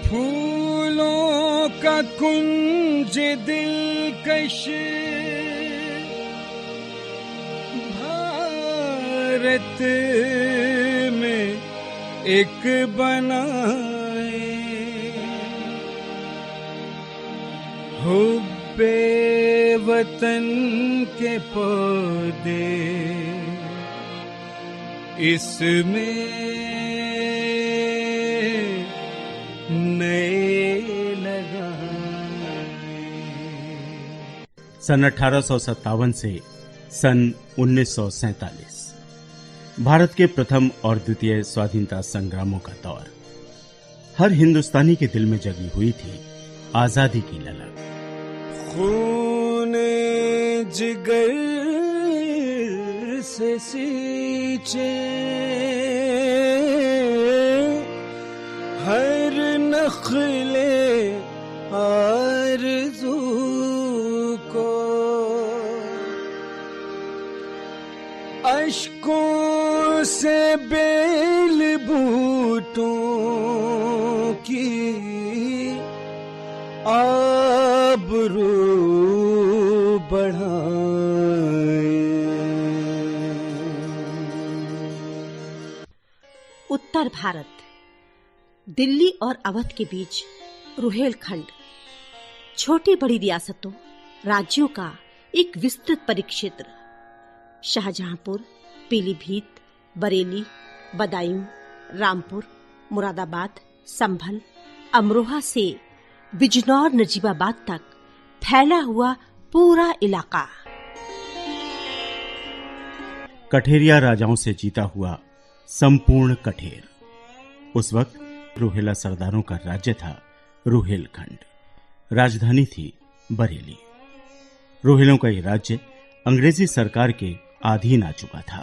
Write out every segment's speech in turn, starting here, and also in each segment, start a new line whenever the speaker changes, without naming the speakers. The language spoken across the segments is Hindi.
फूलों का कुंज दिलकश भारत में एक बनाए, हुब्बे वतन के पौधे इसमें
सन 1857 से सन 1947 भारत के प्रथम और द्वितीय स्वाधीनता संग्रामों का दौर। हर हिंदुस्तानी के दिल में जगी हुई थी आजादी की ललक।
खूने जिगर से सींचे हर नखले आरज़ू को, अश्कों से बेल बूटों की आबरू बढ़ाए।
उत्तर भारत, दिल्ली और अवध के बीच रुहेलखंड, छोटी बड़ी रियासतों राज्यों का एक विस्तृत परिक्षेत्र। शाहजहांपुर, पीलीभीत, बरेली, बदायूं, रामपुर, मुरादाबाद, संभल, अमरोहा से बिजनौर, नजीबाबाद तक फैला हुआ पूरा इलाका।
कठेरिया राजाओं से जीता हुआ संपूर्ण कठेर। उस वक्त रुहेला सरदारों का राज्य था रुहेलखंड, राजधानी थी बरेली। रुहेलों का ये राज्य अंग्रेजी सरकार के अधीन आ चुका था।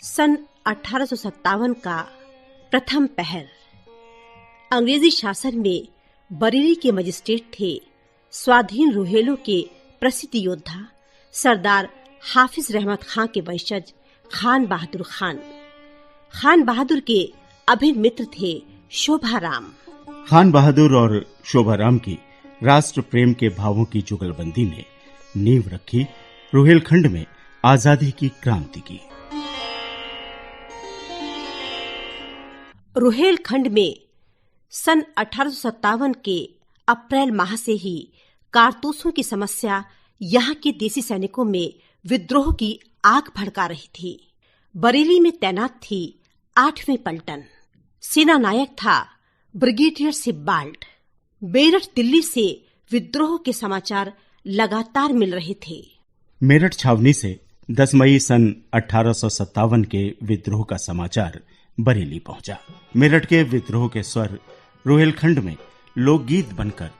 सन 1857 का प्रथम पहर। अंग्रेजी शासन में बरेली के मजिस्ट्रेट थे स्वाधीन रुहेलों के प्रसिद्ध योद्धा सरदार हाफिज रहमत खां के वंशज खान बहादुर खान। खान बहादुर के अभिन्न मित्र थे शोभाराम।
खान बहादुर और शोभाराम की राष्ट्र प्रेम के भावों की जुगलबंदी ने नींव रखी रुहेलखंड में आजादी की क्रांति की।
रुहेलखंड में सन 1857 के अप्रैल माह से ही कारतूसों की समस्या यहाँ के देसी सैनिकों में विद्रोह की आग भड़का रही थी। बरेली में तैनात थी 8वीं पलटन। सेना नायक था ब्रिगेडियर सिब्बाल्ड। मेरठ, दिल्ली से विद्रोह के समाचार लगातार मिल रहे थे।
मेरठ छावनी से 10 मई सन 1857 के विद्रोह का समाचार बरेली पहुंचा। मेरठ के विद्रोह के स्वर रुहेलखंड में लोकगीत बनकर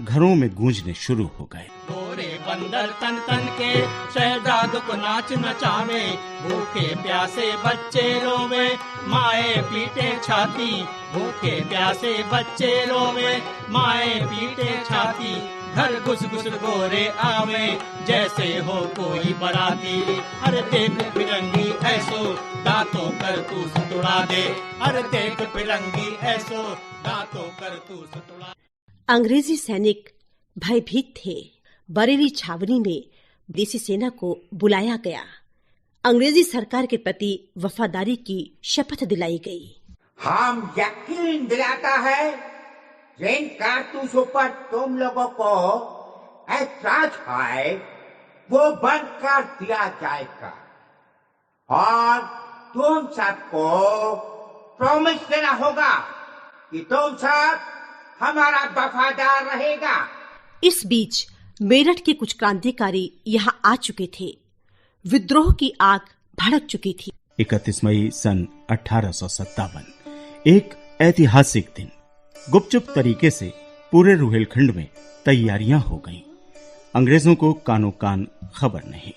घरों में गूंजने शुरू हो गए।
गोरे बंदर तन तन के शहजाद को नाच नचावे, भूखे प्यासे बच्चे रोवे, माए पीटे छाती। भूखे प्यासे बच्चे रोवे, माए पीटे छाती। घर घुस घुस गोरे आवे, जैसे हो कोई बराती। अरे देख फिरंगी ऐसो, दांतों कर तू सुतुड़ा दे। अरे देख फिरंगी ऐसो, दांतों कर तू सुतुड़ा।
अंग्रेजी सैनिक भयभीत थे। बरेली छावनी में देसी सेना को बुलाया गया। अंग्रेजी सरकार के प्रति वफादारी की शपथ दिलाई गई।
हम यकीन दिलाता है जिन कारतूसों पर तुम लोगों को एतराज है वो बंद कर दिया जाएगा और तुम सबको प्रॉमिस देना होगा कि तुम सब हमारा वफादार रहेगा।
इस बीच मेरठ के कुछ क्रांतिकारी यहाँ आ चुके थे। विद्रोह की आग भड़क चुकी थी।
31 मई सन 1857 एक ऐतिहासिक दिन। गुपचुप तरीके से पूरे रुहेलखंड में तैयारियां हो गईं। अंग्रेजों को कानो कान खबर नहीं।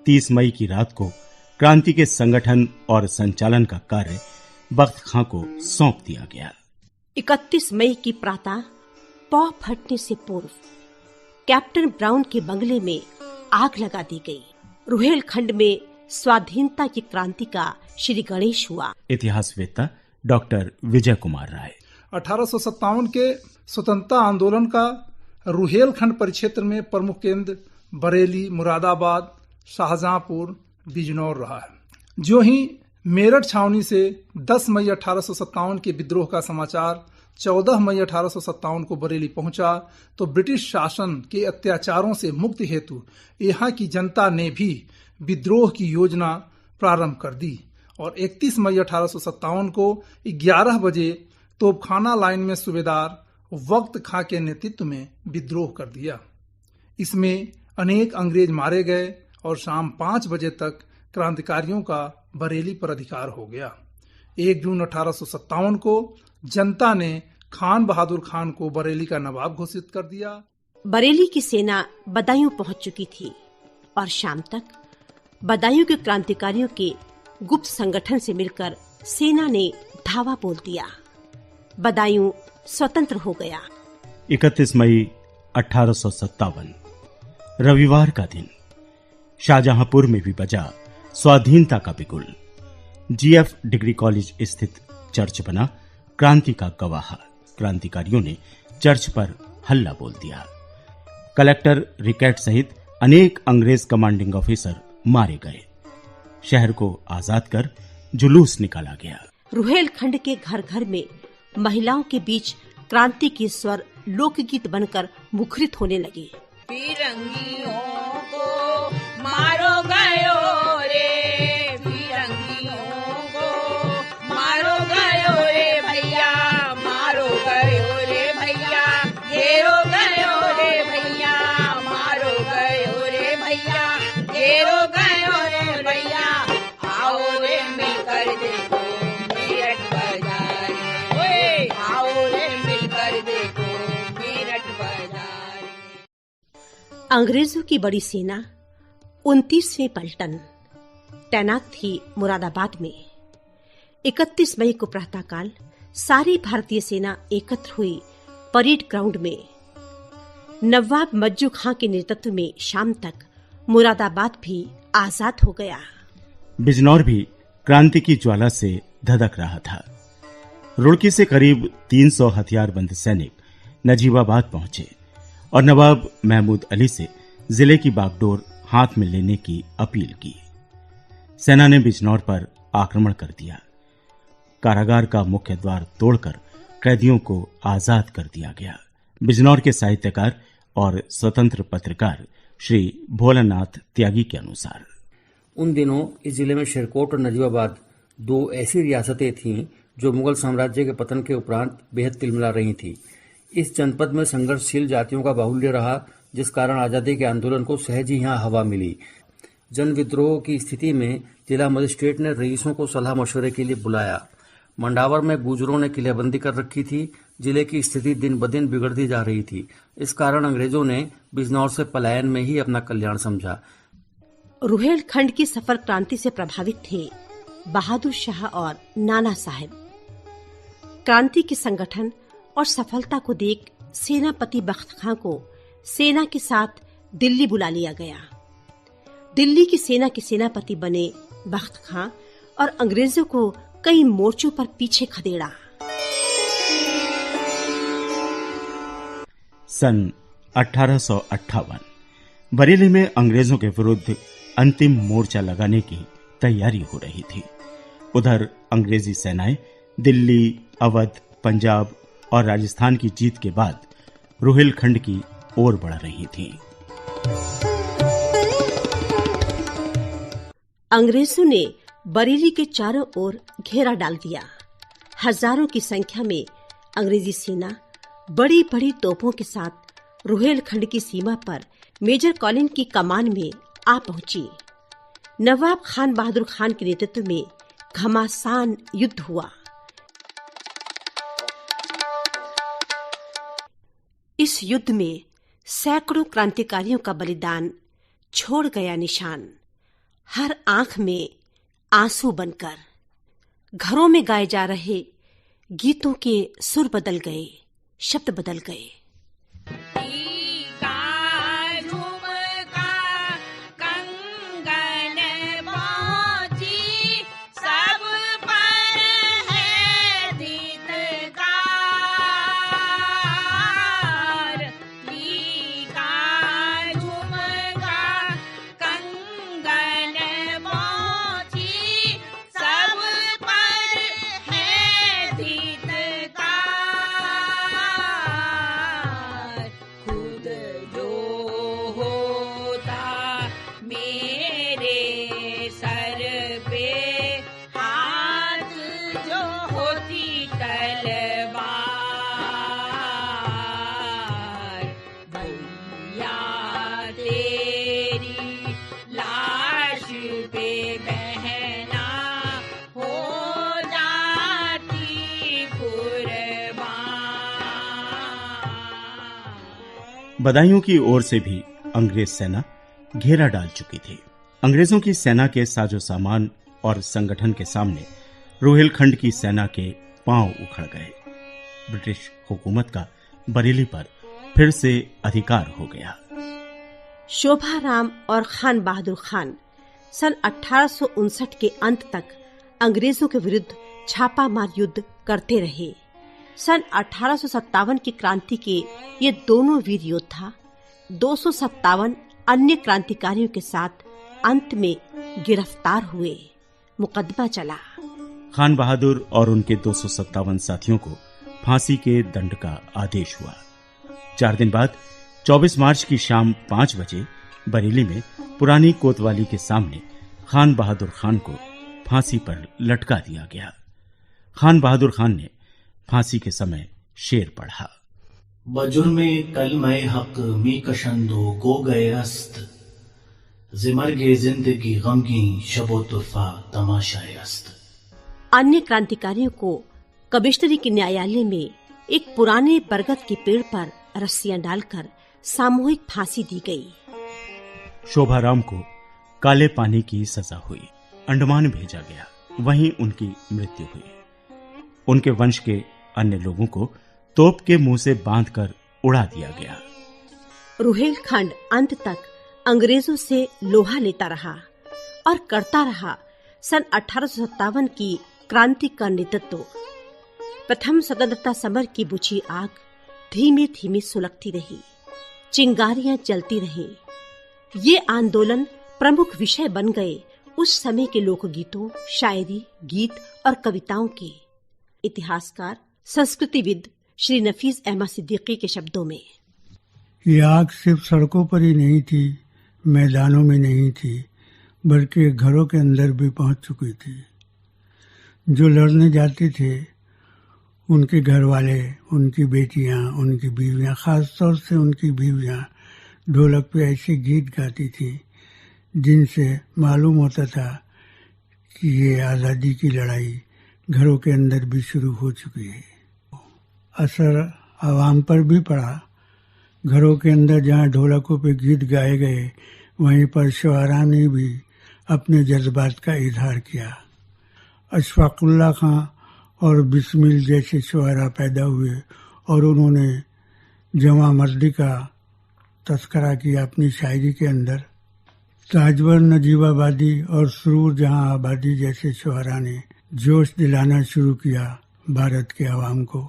30 मई की रात को क्रांति के संगठन और संचालन का कार्य बख्त खां को सौंप दिया गया।
31 मई की प्रातः पौ फटने से पूर्व कैप्टन ब्राउन के बंगले में आग लगा दी गई। रुहेलखंड में स्वाधीनता की क्रांति का श्री गणेश हुआ।
इतिहासवेत्ता डॉक्टर विजय कुमार राय।
1857 के स्वतंत्रता आंदोलन का रुहेलखंड परिक्षेत्र में प्रमुख केंद्र बरेली, मुरादाबाद, शाहजहांपुर, बिजनौर रहा है। जो ही मेरठ छावनी से 10 मई 1857 के विद्रोह का समाचार 14 मई 1857 को बरेली पहुंचा तो ब्रिटिश शासन के अत्याचारों से मुक्ति हेतु यहाँ की जनता ने भी विद्रोह की योजना प्रारंभ कर दी और 31 मई 1857 को 11 बजे तोपखाना लाइन में सूबेदार वक्त खां के नेतृत्व में विद्रोह कर दिया। इसमें अनेक अंग्रेज मारे गए और शाम 5 बजे तक क्रांतिकारियों का बरेली पर अधिकार हो गया। 1 जून 1857 को जनता ने खान बहादुर खान को बरेली का नवाब घोषित कर दिया।
बरेली की सेना बदायूं पहुंच चुकी थी और शाम तक बदायूं के क्रांतिकारियों के गुप्त संगठन से मिलकर सेना ने धावा बोल दिया। बदायूं स्वतंत्र हो गया।
31 मई 1857 रविवार का दिन शाहजहांपुर में भी बजा स्वाधीनता का बिगुल। जीएफ डिग्री कॉलेज स्थित चर्च बना क्रांति का गवाह। क्रांतिकारियों ने चर्च पर हल्ला बोल दिया। कलेक्टर रिकेट सहित अनेक अंग्रेज कमांडिंग ऑफिसर मारे गए। शहर को आजाद कर जुलूस निकाला गया।
रुहेलखंड के घर घर में महिलाओं के बीच क्रांति के स्वर लोकगीत बनकर मुखरित होने लगे।
फिरंगियों को मारो गयो रे, फिरंगियों को मारो गयो रे भैया, मारो गयो रे भैया, घेरो गयो रे भैया, मारो गयो रे भैया, घेरो गयो रे भैया, आओ रे मिलकर देखो मेरठ बाजार, ओए आओ रे मिलकर देखो मेरठ बाजार।
अंग्रेजों की बड़ी सेना 29वें पलटन तैनात थी मुरादाबाद में। 31 मई को प्रातःकाल सारी भारतीय सेना एकत्र हुई परेड ग्राउंड में। नवाब मज्जू खां के नेतृत्व में शाम तक मुरादाबाद भी आजाद हो गया।
बिजनौर भी क्रांति की ज्वाला से धधक रहा था। रुड़की से करीब 300 हथियारबंद सैनिक नजीबाबाद पहुंचे और नवाब महमूद अली से जिले की बागडोर हाथ में लेने की अपील की। सेना ने बिजनौर पर आक्रमण कर दिया। कारागार का मुख्य द्वार तोड़कर कैदियों को आजाद कर दिया गया। बिजनौर के साहित्यकार और स्वतंत्र पत्रकार श्री भोलानाथ त्यागी के अनुसार
उन दिनों इस जिले में शेरकोट और नजीबाबाद 2 ऐसी रियासतें थीं जो मुगल साम्राज्य के पतन के उपरांत बेहद तिलमिला रही थी। इस जनपद में संघर्षशील जातियों का बाहुल्य रहा, जिस कारण आजादी के आंदोलन को सहज ही यहाँ हवा मिली। जन विद्रोह की स्थिति में जिला मजिस्ट्रेट ने रईसों को सलाह मशवरे के लिए बुलाया। मंडावर में गुजरों ने किलेबंदी कर रखी थी। जिले की स्थिति दिन ब दिन बिगड़ती जा रही थी। इस कारण अंग्रेजों ने बिजनौर से पलायन में ही अपना कल्याण समझा।
रुहेलखंड की सफल क्रांति से प्रभावित थे बहादुर शाह और नाना साहब। क्रांति के संगठन और सफलता को देख सेनापति बख्त खां को सेना के साथ दिल्ली बुला लिया गया। दिल्ली की सेना के सेनापति बने बख्त खां और अंग्रेजों को कई मोर्चों पर पीछे खदेड़ा।
सन 1858 बरेली में अंग्रेजों के विरुद्ध अंतिम मोर्चा लगाने की तैयारी हो रही थी। उधर अंग्रेजी सेनाएं दिल्ली, अवध, पंजाब और राजस्थान की जीत के बाद रुहेलखंड की ओर बढ़ रही थीं।
अंग्रेजों ने बरेली के चारों ओर घेरा डाल दिया। हजारों की संख्या में अंग्रेजी सेना बड़ी बड़ी तोपों के साथ रुहेलखंड की सीमा पर मेजर कॉलिन की कमान में आ पहुंची। नवाब खान बहादुर खान के नेतृत्व में घमासान युद्ध हुआ। इस युद्ध में सैकड़ों क्रांतिकारियों का बलिदान छोड़ गया निशान। हर आंख में आंसू बनकर घरों में गाए जा रहे गीतों के सुर बदल गए, शब्द बदल गए।
सब पर है
बदायूं की ओर से भी अंग्रेज सेना घेरा डाल चुकी थी। अंग्रेजों की सेना के साजो सामान और संगठन के सामने रुहेलखंड की सेना के पांव उखड़ गए। ब्रिटिश हुकूमत का बरेली पर फिर से अधिकार हो गया।
शोभाराम और खान बहादुर खान सन 1859 के अंत तक अंग्रेजों के विरुद्ध छापामार युद्ध करते रहे। सन 1857 की क्रांति के ये दोनों वीर योद्धा 257 अन्य क्रांतिकारियों के साथ अंत में गिरफ्तार हुए। मुकदमा चला।
खान बहादुर और उनके 257 साथियों को फांसी के दंड का आदेश हुआ। 4 दिन बाद 24 मार्च की शाम 5 बजे बरेली में पुरानी कोतवाली के सामने खान बहादुर खान को फांसी पर लटका दिया गया। खान बहादुर खान ने फांसी के समय शेर पढ़ा।
बजुर्मे कलमे हक मी कशंदो गो गए अस्त, जिमर्गे जिंदगी गमगी शबो तुरफा तमाशाए अस्त।
अन्य क्रांतिकारियों को कमिश्नरी के न्यायालय में एक पुराने बरगद के पेड़ पर रस्सियां डालकर सामूहिक फांसी दी गई।
शोभाराम को काले पानी की सजा हुई, अंडमान भेजा गया, वहीं उनकी मृत्यु हुई। उनके वंश के अन्य लोगों को तोप के मुंह से बांधकर उड़ा दिया गया।
रुहेलखंड अंत तक अंग्रेजों से लोहा लेता रहा और करता रहा सन 1857 की क्रांति का नेतृत्व। प्रथम स्वतंत्रता समर की बुझी आग धीमे धीमे सुलगती रही, चिंगारियां जलती रहीं। ये आंदोलन प्रमुख विषय बन गए उस समय के लोकगीतों, शायरी, गीत और कविताओं के। इतिहासकार संस्कृतिविद श्री नफीस अहमद सिद्दीकी के शब्दों में,
ये आग सिर्फ सड़कों पर ही नहीं थी, मैदानों में नहीं थी, बल्कि घरों के अंदर भी पहुंच चुकी थी। जो लड़ने जाते थे उनके घर वाले, उनकी बेटियां, उनकी बीवियां, खास तौर से उनकी बीवियां ढोलक पे ऐसे गीत गाती थी जिनसे मालूम होता था कि ये आज़ादी की लड़ाई घरों के अंदर भी शुरू हो चुकी है। असर आवाम पर भी पड़ा। घरों के अंदर जहाँ ढोलकों पे गीत गाए गए, वहीं पर शुआरा ने भी अपने जज्बात का इजहार किया। अशफाकुल्लाह खां और बिस्मिल जैसे शुआरा पैदा हुए और उन्होंने जवां मर्दी का तस्करा किया अपनी शायरी के अंदर। ताजवर, नजीबाबादी और सुरूर जहां आबादी जैसे शुआरा ने जोश दिलाना शुरू किया भारत के आवाम को।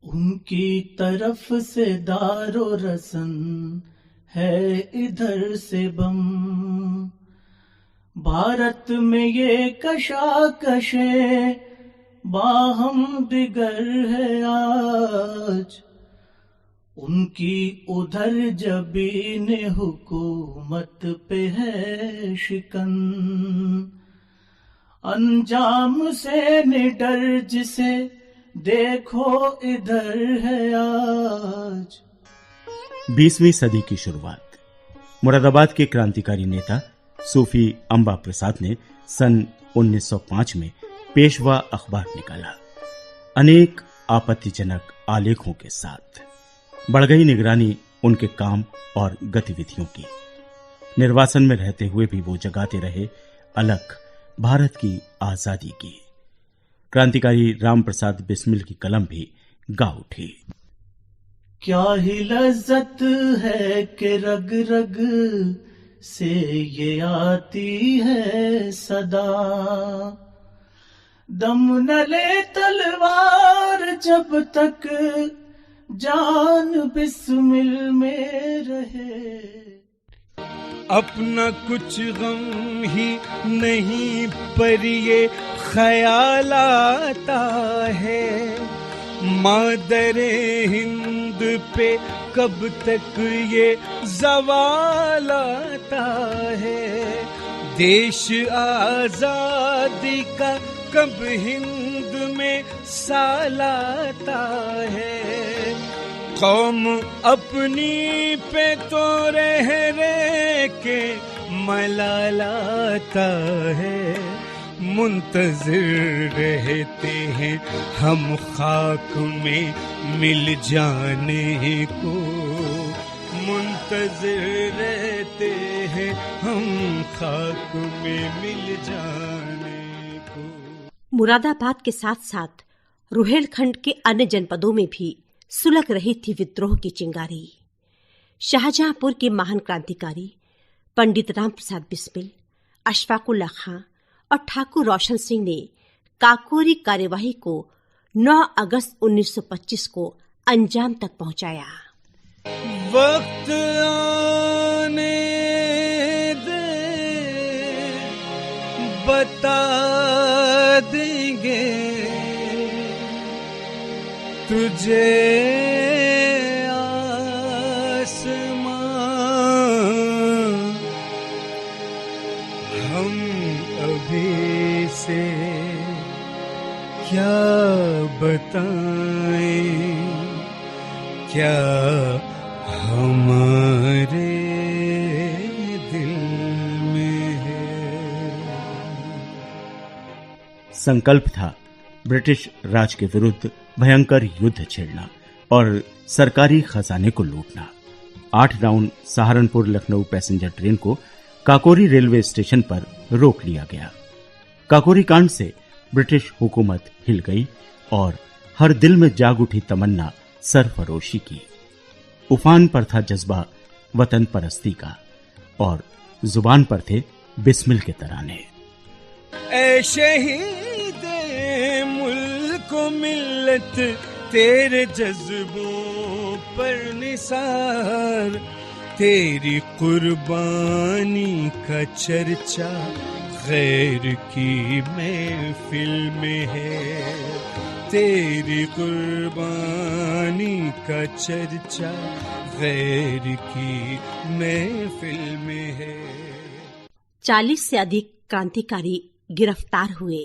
उनकी तरफ से दारो रसन है, इधर से बम, भारत में ये कशाकशे बाहम दिगर है आज। उनकी उधर जबीने हुकूमत पे है शिकन, अंजाम से निडर जिसे देखो इधर है आज।
20वीं सदी की शुरुआत। मुरादाबाद के क्रांतिकारी नेता सूफी अंबा प्रसाद ने सन 1905 में पेशवा अखबार निकाला। अनेक आपत्तिजनक आलेखों के साथ बढ़ गई निगरानी उनके काम और गतिविधियों की। निर्वासन में रहते हुए भी वो जगाते रहे अलख भारत की आजादी की। क्रांतिकारी राम प्रसाद बिस्मिल की कलम भी गा उठी।
क्या ही लज्जत है कि रग रग से ये आती है सदा, दम न ले तलवार जब तक जान बिस्मिल में रहे।
अपना कुछ गम ही नहीं पर ये ख्याल आता है, मादरे हिंद पे कब तक ये ज़वाल आता है। देश आजादी का कब हिंद में साल आता है। कौम अपनी पे तो रह रह के मलाल आता है। मुंतजिर रहते हैं हम खाक में मिल जाने को, मुंतज़िर रहते हैं हम खाक में मिल जाने को।
मुरादाबाद के साथ साथ रुहेलखंड के अन्य जनपदों में भी सुलग रही थी विद्रोह की चिंगारी। शाहजहांपुर के महान क्रांतिकारी पंडित राम प्रसाद बिस्मिल, अशफाकुल्लाह खां और ठाकुर रोशन सिंह ने काकोरी कार्यवाही को 9 अगस्त 1925 को अंजाम तक पहुंचाया।
वक्त आने दे, बता देंगे तुझे से क्या बताएं, क्या हमारे दिल में है।
संकल्प था ब्रिटिश राज के विरुद्ध भयंकर युद्ध छेड़ना और सरकारी खजाने को लूटना। 8 round Saharanpur Lucknow passenger train को काकोरी रेलवे स्टेशन पर रोक लिया गया। काकोरी कांड से ब्रिटिश हुकूमत हिल गई और हर दिल में जाग उठी तमन्ना सरफरोशी की। उफान पर था जज्बा वतन परस्ती का और जुबान पर थे बिस्मिल के तराने।
ऐ शहीद मुल्क मिल्लत तेरे जज्बों पर निसार, तेरी कुर्बानी का चर्चा गैर की महफिल में है, तेरी कुर्बानी का चर्चा गैर की महफिल में है।
40 से अधिक क्रांतिकारी गिरफ्तार हुए।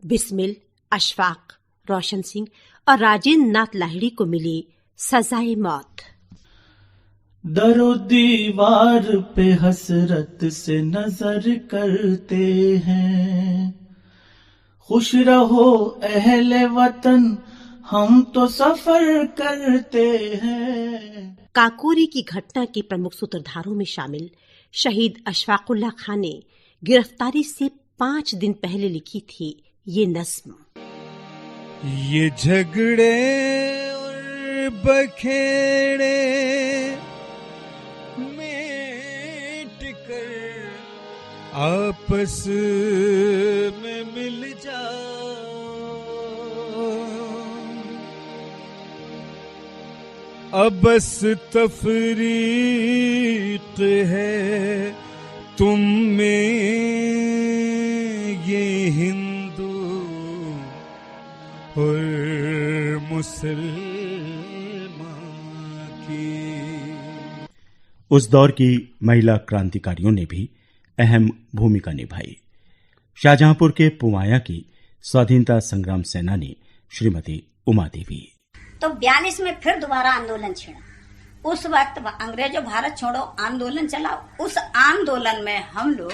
बिस्मिल, अशफाक, रोशन सिंह और राजेंद्र नाथ लाहिड़ी को मिली सजाए मौत।
दरो दीवार पे हसरत से नजर करते हैं, खुश रहो अहले वतन हम तो सफर करते हैं।
काकोरी की घटना के प्रमुख सूत्रधारों में शामिल शहीद अशफाकुल्लाह खान ने गिरफ्तारी से 5 दिन पहले लिखी थी ये नज्म।
ये झगड़े और बखेड़े आपस में मिल जाओ, अब बस तफरीक है तुम में ये हिंदू और मुसलमान की।
उस दौर की महिला क्रांतिकारियों ने भी अहम भूमिका निभाई। शाहजहांपुर के पुवाया की स्वाधीनता संग्राम सेनानी श्रीमती उमा देवी।
तो 42 में फिर दोबारा आंदोलन छिड़ा। उस वक्त अंग्रेजों भारत छोड़ो आंदोलन चला। उस आंदोलन में हम लोग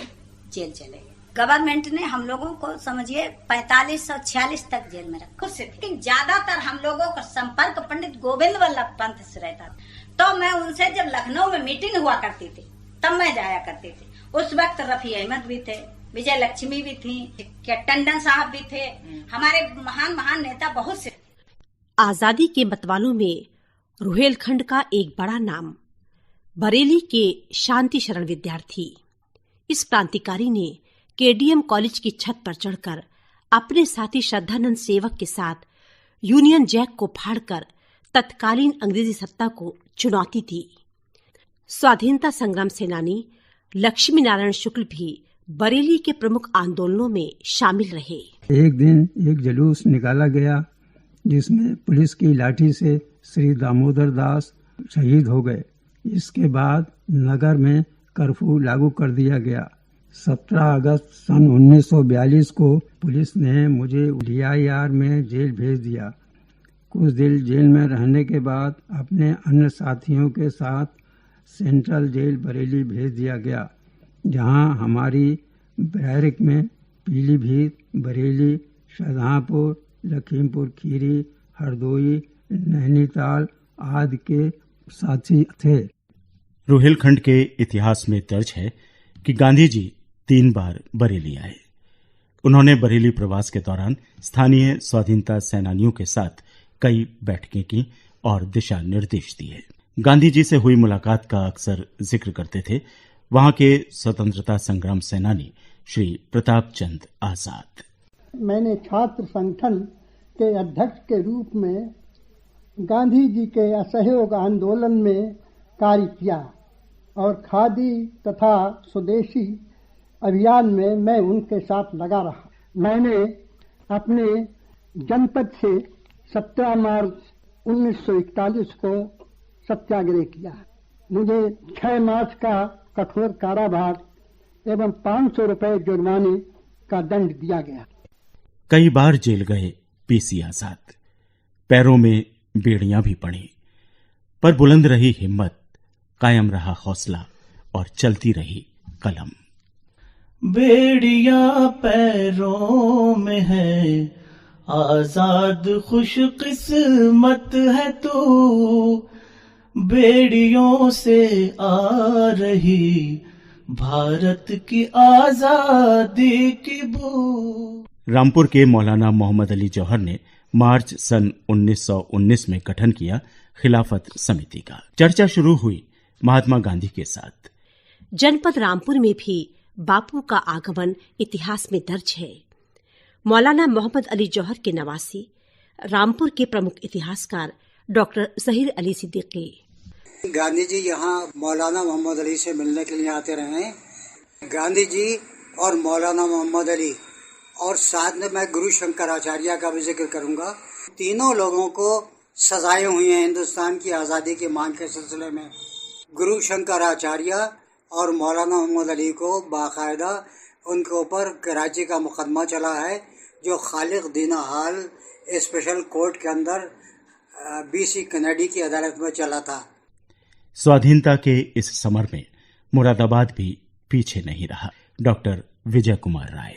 जेल चले गए। गवर्नमेंट ने हम लोगों को समझिए 4546 तक जेल में रखा। लेकिन ज्यादातर हम लोगों का संपर्क पंडित गोविंद वल्लभ पंत से रहता था। तो मैं उनसे जब लखनऊ में मीटिंग हुआ करती थी तब मैं जाया करती थी। उस वक्त रफी अहमद भी थे, विजय लक्ष्मी भी थी, टंडन साहब भी थे, हमारे महान महान नेता बहुत से।
आजादी के मतवालों में रुहेलखंड का एक बड़ा नाम बरेली के शांति शरण विद्यार्थी। इस क्रांतिकारी ने केडीएम कॉलेज की छत पर चढ़कर अपने साथी श्रद्धानंद सेवक के साथ यूनियन जैक को फाड़कर तत्कालीन अंग्रेजी सत्ता को चुनौती दी। स्वाधीनता संग्राम सेनानी लक्ष्मी नारायण शुक्ल भी बरेली के प्रमुख आंदोलनों में शामिल रहे।
एक दिन एक जुलूस निकाला गया जिसमें पुलिस की लाठी से श्री दामोदर दास शहीद हो गए। इसके बाद नगर में कर्फ्यू लागू कर दिया गया। 17 अगस्त सन 1942 को पुलिस ने मुझे DIR में जेल भेज दिया। कुछ दिन जेल में रहने के बाद अपने अन्य साथियों के साथ सेंट्रल जेल बरेली भेज दिया गया, जहां हमारी बैरक में पीलीभीत, बरेली, शाहजहांपुर, लखीमपुर खीरी, हरदोई, नैनीताल आदि के साथी थे।
रुहेलखंड के इतिहास में दर्ज है कि गांधी जी 3 बार बरेली आए। उन्होंने बरेली प्रवास के दौरान स्थानीय स्वाधीनता सेनानियों के साथ कई बैठकें की और दिशा निर्देश दिए। गांधी जी से हुई मुलाकात का अक्सर जिक्र करते थे वहां के स्वतंत्रता संग्राम सेनानी श्री प्रताप चंद आजाद।
मैंने छात्र संगठन के अध्यक्ष के रूप में गांधी जी के असहयोग आंदोलन में कार्य किया और खादी तथा स्वदेशी अभियान में मैं उनके साथ लगा रहा। मैंने अपने जनपद से 17 मार्च 1941 को सत्याग्रह किया। मुझे 6 मार्च का कठोर कारावास एवं 500 रुपए जुर्माने का दंड दिया गया।
कई बार जेल गए पीसी आजाद, पैरों में बेड़ियां भी पड़ी, पर बुलंद रही हिम्मत, कायम रहा हौसला और चलती रही कलम।
बेड़ियां पैरों में है आजाद, खुश किस्मत है तू, बेड़ियों से आ रही भारत की आजादी की बू।
रामपुर के मौलाना मोहम्मद अली जौहर ने मार्च सन 1919 में गठन किया खिलाफत समिति का। चर्चा शुरू हुई महात्मा गांधी के साथ।
जनपद रामपुर में भी बापू का आगमन इतिहास में दर्ज है। मौलाना मोहम्मद अली जौहर के नवासी रामपुर के प्रमुख इतिहासकार डॉक्टर ज़हीर अली सिद्दीकी।
गांधी जी यहाँ मौलाना मोहम्मद अली से मिलने के लिए आते रहे हैं। गांधी जी और मौलाना मोहम्मद अली और साथ में मैं गुरु शंकराचार्य का भी जिक्र करूंगा। तीनों लोगों को सजाएं हुई हैं हिंदुस्तान की आज़ादी की मांग के सिलसिले में। गुरु शंकराचार्य और मौलाना मोहम्मद अली को बाकायदा उनके ऊपर कराची का मुकदमा चला है, जो खालिक दीना हाल स्पेशल कोर्ट के अंदर बीसी कनेडी की अदालत में चला था।
स्वाधीनता के इस समर में मुरादाबाद भी पीछे नहीं रहा। डॉक्टर विजय कुमार राय।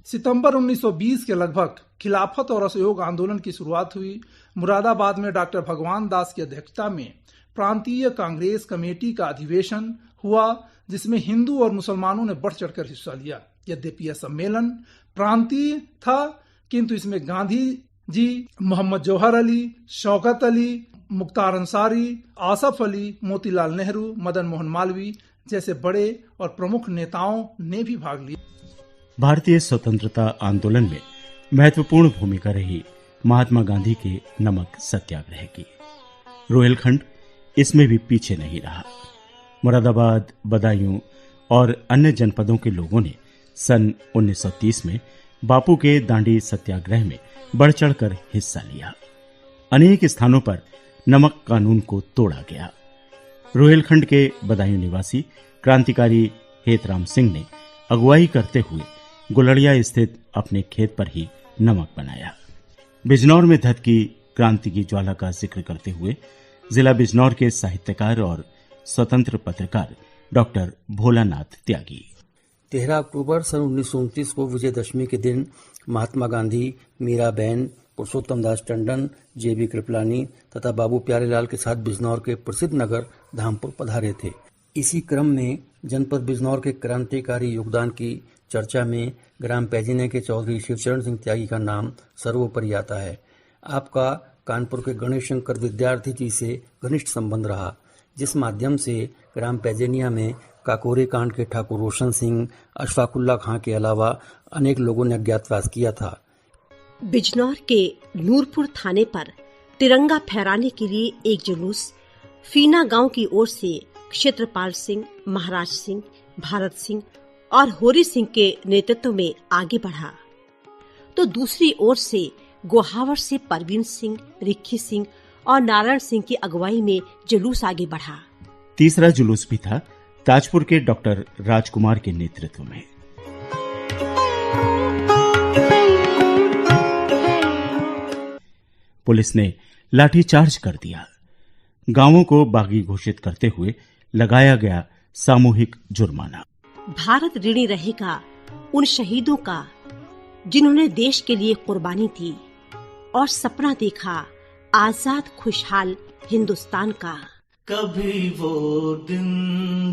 सितंबर 1920 के लगभग खिलाफत और असहयोग आंदोलन की शुरुआत हुई। मुरादाबाद में डॉक्टर भगवान दास की अध्यक्षता में प्रांतीय कांग्रेस कमेटी का अधिवेशन हुआ, जिसमें हिंदू और मुसलमानों ने बढ़ चढ़कर हिस्सा लिया। यद्यपि यह सम्मेलन प्रांतीय था, किंतु इसमें गांधी जी, मोहम्मद जौहर अली, शौकत अली, मुख्तार अंसारी, आसफ अली, मोतीलाल नेहरू, मदन मोहन मालवीय जैसे बड़े और प्रमुख नेताओं ने भी भाग लिया।
भारतीय स्वतंत्रता आंदोलन में महत्वपूर्ण भूमिका रही महात्मा गांधी के नमक सत्याग्रह की। रुहेलखंड इसमें भी पीछे नहीं रहा। मुरादाबाद, बदायूं और अन्य जनपदों के लोगों ने सन 1930 में बापू के दांडी सत्याग्रह में बढ़ चढ़कर हिस्सा लिया। अनेक स्थानों पर नमक कानून को तोड़ा गया। रुहेलखंड के बदायूं निवासी क्रांतिकारी हेतराम सिंह ने अगुवाई करते हुए गुलड़िया स्थित अपने खेत पर ही नमक बनाया। बिजनौर में धधकी क्रांति की ज्वाला का जिक्र करते हुए जिला बिजनौर के साहित्यकार और स्वतंत्र पत्रकार डॉक्टर भोलानाथ त्यागी।
13 अक्टूबर सन 1929 को विजयदशमी के दिन महात्मा गांधी, मीराबेन, पुरुषोत्तम दास टंडन, जेबी कृपलानी तथा बाबू प्यारेलाल के साथ बिजनौर के प्रसिद्ध नगर धामपुर पधारे थे। इसी क्रम में जनपद बिजनौर के क्रांतिकारी योगदान की चर्चा में ग्राम पैजीने के चौधरी शिवचरण सिंह त्यागी का नाम सर्वोपरि आता है। आपका कानपुर के गणेश शंकर विद्यार्थी जी से घनिष्ठ संबंध रहा, जिस माध्यम से ग्राम पैजेनिया में काकोरी कांड के ठाकुर रोशन सिंह, अशफाकुल्ला खां के अलावा अनेक लोगों ने अज्ञातवास किया था।
बिजनौर के नूरपुर थाने पर तिरंगा फहराने के लिए एक जुलूस फीना गांव की ओर से क्षेत्रपाल सिंह, महाराज सिंह, भारत सिंह और होरी सिंह के नेतृत्व में आगे बढ़ा, तो दूसरी ओर से गोहावर से परवीन सिंह, रिक्की सिंह और नारायण सिंह की अगुवाई में जुलूस आगे बढ़ा।
तीसरा जुलूस भी था ताजपुर के डॉक्टर राजकुमार के नेतृत्व में। पुलिस ने लाठीचार्ज कर दिया। गांवों को बागी घोषित करते हुए लगाया गया सामूहिक जुर्माना।
भारत ऋणी रहेगा उन शहीदों का जिन्होंने देश के लिए कुर्बानी दी और सपना देखा आजाद खुशहाल हिंदुस्तान का।
कभी वो दिन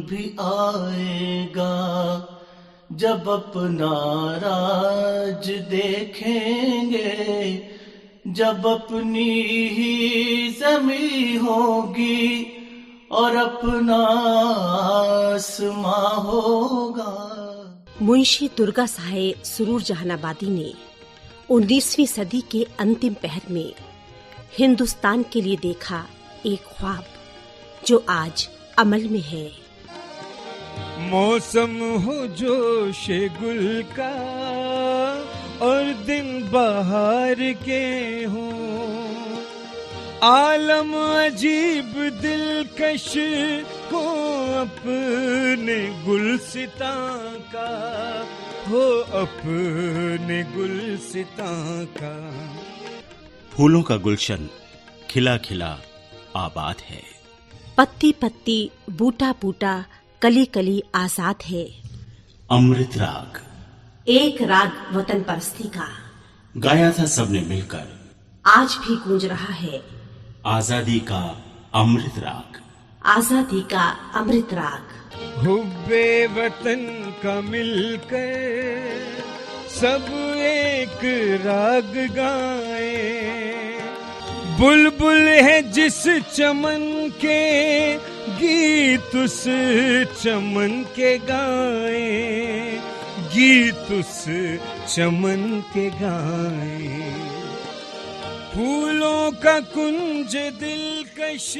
भी आएगा जब अपना राज देखेंगे, जब अपनी ही ज़मीं होगी और अपना आसमां होगा।
मुंशी दुर्गा साहेब सुरूर जहानाबादी ने 19वीं सदी के अंतिम पहर में हिंदुस्तान के लिए देखा एक ख्वाब जो आज अमल में है।
मौसम हो जोशे गुल का और दिन बहार के हो, आलम अजीब दिलकश हो अपने गुलसिता का, हो अपने गुलसिता का।
फूलों का गुलशन खिला खिला आबाद है,
पत्ती पत्ती बूटा बूटा कली कली आजाद है।
अमृत राग,
एक राग वतन परस्ती का,
गाया था सबने मिलकर,
आज भी गूंज रहा है।
आजादी का अमृत राग,
आजादी का अमृत राग।
हुब्बे वतन का मिलकर सब एक राग गाए, बुलबुल है जिस चमन के गीत उस चमन के गाए, गीत उस चमन के गाए। फूलों का कुंज दिलकश